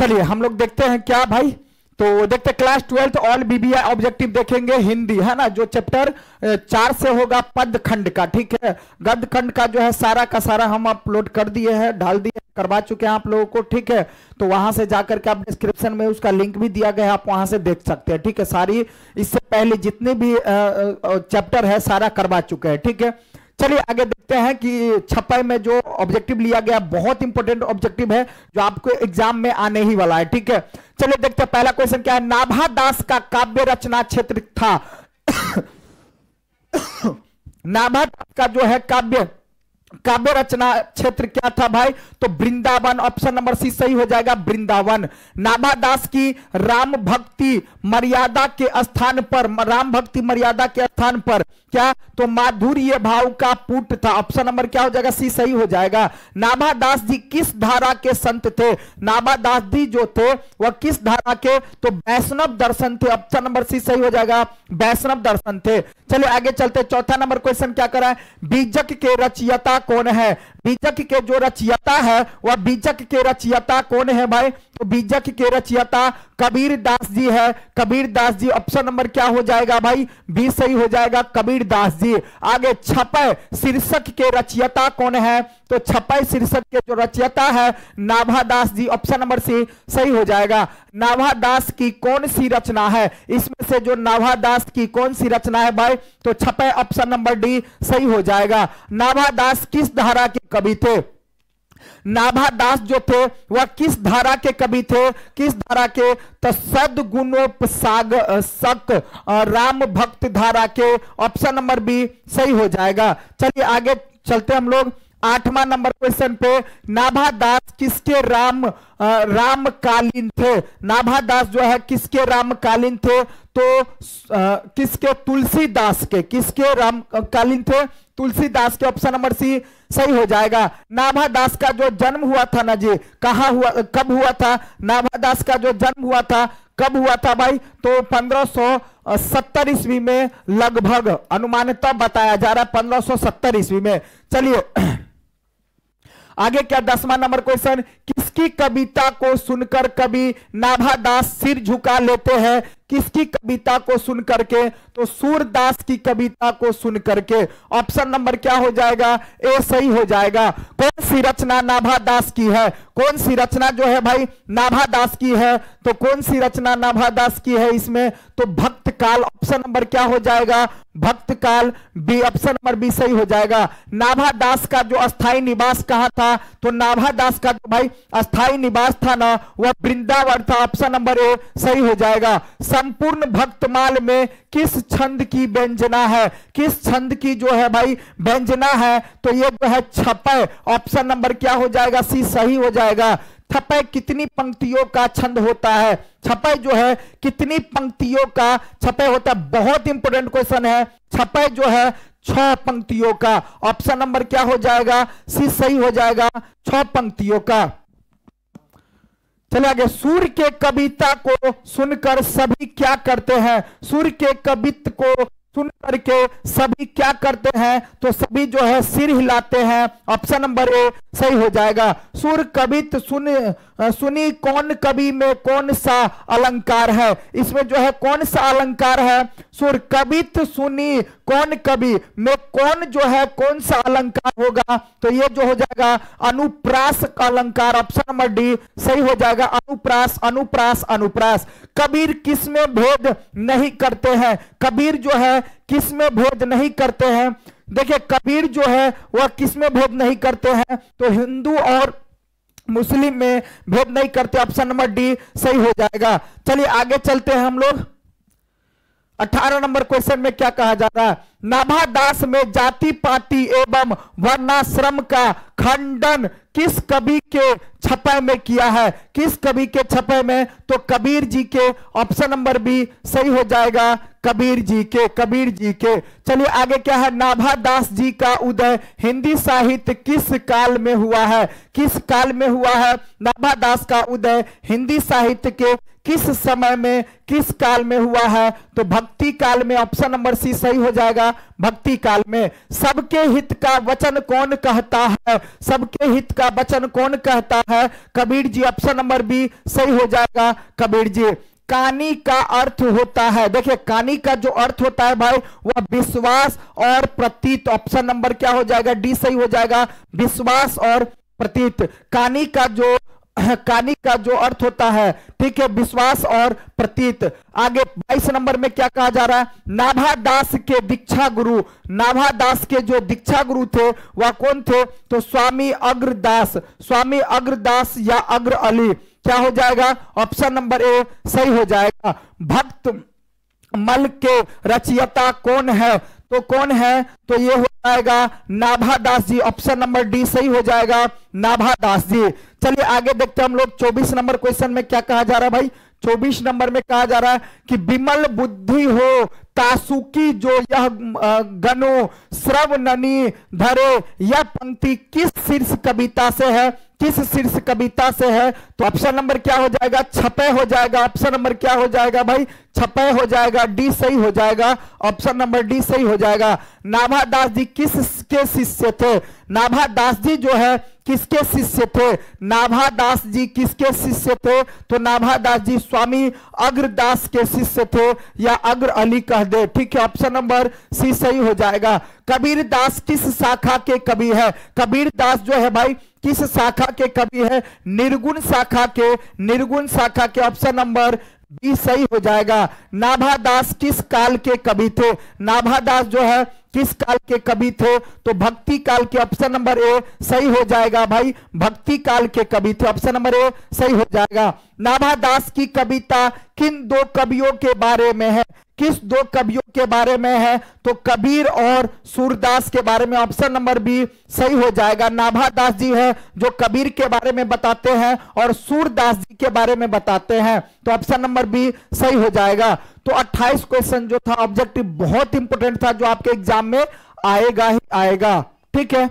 चलिए हम लोग देखते हैं क्या भाई, तो देखते हैं class 12th all BBI objective देखेंगे हिंदी, है ना, जो चैप्टर 4 से होगा पद खंड का, ठीक है। गद्य खंड का जो है सारा का सारा हम अपलोड कर दिए हैं, डाल दिए, करवा चुके हैं आप लोगों को, ठीक है। तो वहां से जाकर के आप डिस्क्रिप्शन में उसका लिंक भी दिया गया है, आप वहां से देख सकते हैं, ठीक है। सारी इससे पहले जितने भी चैप्टर है सारा करवा चुके हैं, ठीक है। चलिए आगे देखते हैं कि छपाई में जो ऑब्जेक्टिव लिया गया बहुत इंपॉर्टेंट ऑब्जेक्टिव है जो आपको एग्जाम में आने ही वाला है, ठीक है। चलिए देखते हैं पहला क्वेश्चन क्या है। नाभा दास का काव्य रचना क्षेत्र था नाभा दास का जो है काव्य रचना क्षेत्र क्या था भाई, तो वृंदावन, ऑप्शन नंबर सी सही हो जाएगा, वृंदावन। नाभा दास की राम भक्ति मर्यादा के स्थान पर, राम भक्ति मर्यादा के स्थान पर क्या, तो माधुर्य भाव का पुट था, ऑप्शन नंबर क्या हो जाएगा, सी सही हो जाएगा। नाभा दास जी किस धारा के संत थे, नाभा दास जी जो थे वह किस धारा के, तो वैष्णव दर्शन थे, ऑप्शन नंबर सी सही हो जाएगा, वैष्णव दर्शन थे। चलिए आगे चलते, चौथा नंबर क्वेश्चन क्या करा है, बीजक के रचयिता कौन है, बीजक के जो रचयिता है वह बीजक के रचयिता कौन है भाई, तो बीजक के रचयिता कबीर दास जी है, कबीर दास जी, ऑप्शन नंबर क्या हो जाएगा भाई, बी सही हो जाएगा, कबीर दास जी। आगे छपय शीर्षक के रचयिता कौन है, तो छपय शीर्षक के जो रचयिता है Nabha Das ji, option number C सही हो जाएगा। नाभा दास की कौन सी रचना है, इसमें से जो नाभा दास की कौन सी रचना है भाई, तो छपय, ऑप्शन नंबर डी सही हो जाएगा। नाभा दास किस धारा के कवि थे, नाभा दास जो थे वह किस धारा के कवि थे, किस धारा के, तो सद्गुणोपसागक राम भक्त धारा के, ऑप्शन नंबर बी सही हो जाएगा। चलिए आगे चलते हम लोग 8वां नंबर क्वेश्चन पे। नाभा दास किसके रामकालीन थे, नाभा दास जो है किसके रामकालीन थे, तो किसके, तुलसीदास के, किसके रामकालीन थे, तुलसीदास के, ऑप्शन नंबर सी सही हो जाएगा। नाभा दास का जो जन्म हुआ था ना जी, कहाँ हुआ, कब हुआ था, नाभा दास का जो जन्म हुआ था कब हुआ था भाई, तो 1570 ईस्वी में लगभग, अनुमानतः बताया जा रहा है 1570 ईस्वी में। चलिए आगे क्या 10वां नंबर क्वेश्चन, किसकी कविता को सुनकर कवि नाभा दास सिर झुका लेते हैं, किसकी कविता को सुनकर के, तो सूरदास की कविता को सुनकर के, ऑप्शन नंबर क्या हो जाएगा, ए सही हो जाएगा। कौन सी रचना नाभा दास की है, कौन सी रचना जो है भाई नाभा दास की है, तो कौन सी रचना नाभा दास की है इसमें, तो भक्त काल, ऑप्शन नंबर क्या हो जाएगा, भक्त काल, बी, ऑप्शन नंबर बी सही हो जाएगा। नाभा दास का जो अस्थाई निवास कहां था, तो नाभा दास का जो भाई अस्थाई निवास था ना वह वृंदावन था, ऑप्शन नंबर ए सही हो जाएगा। संपूर्ण भक्तमाल में किस छंद की व्यंजना है, किस छंद की जो है भाई व्यंजना है, तो ये जो है छपय, ऑप्शन नंबर क्या हो जाएगा, सी सही हो जाएगा। छपय कितनी पंक्तियों का छंद होता है, छपय जो है कितनी पंक्तियों का छपय होता है, बहुत इंपॉर्टेंट क्वेश्चन है। छपय जो है 6 पंक्तियों का, ऑप्शन नंबर क्या हो जाएगा, सी सही हो जाएगा, 6 पंक्तियों का। चलिए आगे, सूर्य के कविता को सुनकर सभी क्या करते हैं, सूर्य के कविता को सुन करके सभी क्या करते हैं, तो सभी जो है सिर हिलाते हैं, ऑप्शन नंबर ए सही हो जाएगा। सूर्य कवित सुनी कौन कवि में कौन सा अलंकार है, इसमें जो है कौन सा अलंकार है, सूर्य कवित सुनी कौन कवि में कौन जो है कौन सा अलंकार होगा, तो ये जो हो जाएगा अनुप्रास का अलंकार, ऑप्शन नंबर डी सही हो जाएगा, अनुप्रास अनुप्रास अनुप्रास। कबीर किस में भेद नहीं करते हैं, कबीर जो है किस में भेद नहीं करते हैं, देखिए कबीर जो है वह किस में भेद नहीं करते हैं, तो हिंदू और मुस्लिम में भेद नहीं करते, ऑप्शन नंबर डी सही हो जाएगा। चलिए आगे चलते हैं हम लोग 18 नंबर क्वेश्चन में क्या कहा जा रहा है, नाभा दास में जाति पाति एवं वर्णाश्रम का खंडन किस कवि के छपय में किया है, किस कवि के छपय में, तो कबीर जी के, ऑप्शन नंबर बी सही हो जाएगा, कबीर जी के, कबीर जी के। चलिए आगे क्या है, नाभादास जी का उदय हिंदी साहित्य किस काल में हुआ है, किस काल में हुआ है नाभादास का उदय हिंदी साहित्य के किस समय में, किस काल में हुआ है, तो भक्ति काल में, ऑप्शन नंबर सी सही हो जाएगा, भक्ति काल में। सबके हित का वचन कौन कहता है, सबके हित का वचन कौन कहता है, Kabir ji, option number B सही हो जाएगा, कबीर जी। कानी का अर्थ होता है, देखिए कानी का जो अर्थ होता है भाई वह विश्वास और प्रतीत, ऑप्शन नंबर क्या हो जाएगा, डी सही हो जाएगा, विश्वास और प्रतीत। कानी का जो अर्थ होता है, ठीक है, विश्वास और प्रतीत। आगे 22 नंबर में क्या कहा जा रहा है, नाभादास के दीक्षा गुरु, नाभादास के जो दीक्षा गुरु थे वह कौन थे, तो स्वामी अग्रदास, स्वामी अग्रदास या अग्र अली, क्या हो जाएगा, ऑप्शन नंबर ए सही हो जाएगा। भक्त मल के रचयिता कौन है, तो कौन है, तो ये हो जाएगा नाभादास जी, ऑप्शन नंबर डी सही हो जाएगा, नाभादास जी। चलिए आगे देखते हैं हम लोग 24 नंबर क्वेश्चन में क्या कहा जा रहा है भाई, 24 नंबर में कहा जा रहा है कि विमल बुद्धि हो तासुकी जो यह गनो श्रवणनी धरे, यह पंक्ति किस शीर्ष कविता से है, किस शीर्ष कविता से है, तो ऑप्शन नंबर क्या हो जाएगा, छपे हो जाएगा, ऑप्शन नंबर क्या हो जाएगा भाई, छपे हो जाएगा, डी सही हो जाएगा, ऑप्शन नंबर डी सही हो जाएगा। नाभादास जी किसके शिष्य थे, नाभादास जी जो है किसके शिष्य थे, नाभादास जी किसके शिष्य थे, तो नाभादास जी स्वामी अग्रदास के शिष्य थे या अग्र अली कह दे, ठीक है, ऑप्शन नंबर सी सही हो जाएगा। कबीर दास किस शाखा के कवि है, कबीर दास जो है भाई किस शाखा के कवि है, निर्गुण शाखा के, निर्गुण शाखा के, ऑप्शन नंबर बी सही हो जाएगा। नाभादास किस काल के कवि थे, नाभादास जो है किस काल के कवि थे, तो भक्ति काल के, ऑप्शन नंबर ए सही हो जाएगा भाई, भक्ति काल के कवि थे, ऑप्शन नंबर ए सही हो जाएगा। नाभादास की कविता किन दो कवियों के बारे में है, किस दो कवियों के बारे में है, तो कबीर और सूरदास के बारे में, ऑप्शन नंबर बी सही हो जाएगा। नाभादास जी है जो कबीर के बारे में बताते हैं और सूरदास जी के बारे में बताते हैं, तो ऑप्शन नंबर बी सही हो जाएगा। तो 28 क्वेश्चन जो था ऑब्जेक्टिव बहुत इंपोर्टेंट था, जो आपके एग्जाम में आएगा ही आएगा, ठीक है।